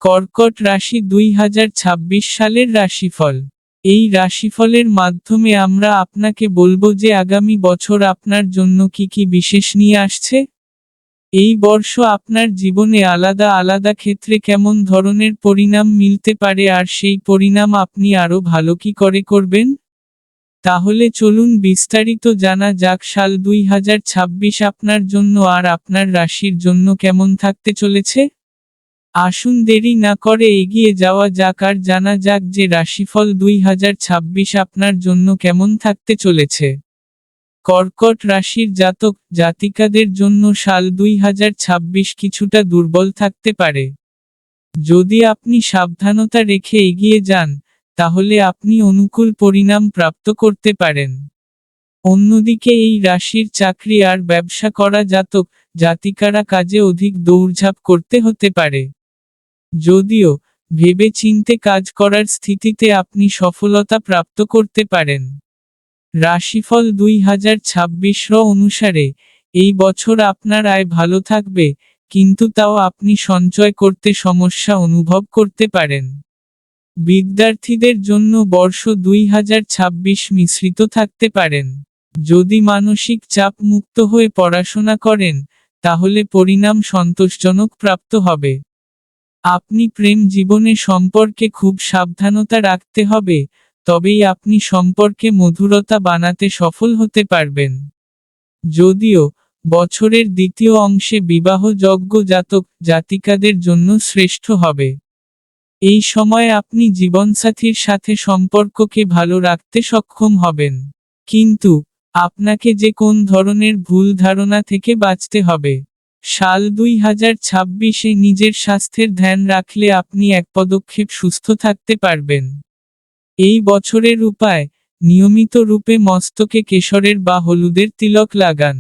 কর্কট রাশি 2026 সালের রাশিফল। এই রাশিফলের মাধ্যমে আমরা আপনাকে বলবো যে আগামী বছর আপনার জন্য কি কি বিশেষ নিয়ে আসছে। এই বর্ষ আপনার জীবনে আলাদা আলাদা ক্ষেত্রে কেমন ধরনের পরিণাম মিলতে পারে আর সেই পরিণাম আপনি আরো ভালো কি করে করবেন। তাহলে চলুন বিস্তারিত জানা যাক সাল 2026 আপনার জন্য আর আপনার রাশির জন্য কেমন থাকতে চলেছে। আসুন দেরি না করে এগিয়ে যাওয়া যাক আর জানা যাক যে রাশিফল 2026 আপনার জন্য কেমন থাকতে চলেছে। কর্কট রাশির জাতক জাতিকাদের জন্য সাল 2026 কিছুটা দুর্বল থাকতে পারে। যদি আপনি সাবধানতা রেখে এগিয়ে যান, তাহলে আপনি অনুকূল পরিণাম প্রাপ্ত করতে পারেন। অন্যদিকে এই রাশির চাকরি আর ব্যবসা করা জাতক জাতিকারা কাজে অধিক দৌড়ঝাঁপ করতে হতে পারে। যদিও ভেবেচিন্তে কাজ করার স্থিতিতে আপনি সফলতা প্রাপ্ত করতে পারেন। রাশিফল 2026 অনুসারে এই বছর আপনার আয় ভালো থাকবে, কিন্তু তাও আপনি সঞ্চয় করতে সমস্যা অনুভব করতে পারেন। বিদ্যার্থীদের জন্য বর্ষ 2026 মিশ্রিত থাকতে পারেন। যদি মানসিক চাপ মুক্ত হয়ে পড়াশোনা করেন, তাহলে পরিণাম সন্তোষজনক প্রাপ্ত হবে। আপনি প্রেম জীবনে সম্পর্কে খুব সাবধানতা রাখতে হবে, তবেই আপনি সম্পর্কে মধুরতা বানাতে সফল হতে পারবেন। যদিও বছরের দ্বিতীয় অংশে বিবাহযোগ্য জাতক জাতিকাদের জন্য শ্রেষ্ঠ হবে। এই সময় আপনি জীবনসাথীর সাথে সম্পর্ককে ভালো রাখতে সক্ষম হবেন। কিন্তু আপনাকে যে কোন ধরনের ভুল ধারণা থেকে বাঁচতে হবে। সাল 2026-এ নিজের স্বাস্থ্যের ধ্যান রাখলে আপনি এক পদক্ষেপ সুস্থ থাকতে পারবেন। এই বছরের উপায়, নিয়মিত রূপে মস্তকে কেশরের বা হলুদের তিলক লাগান।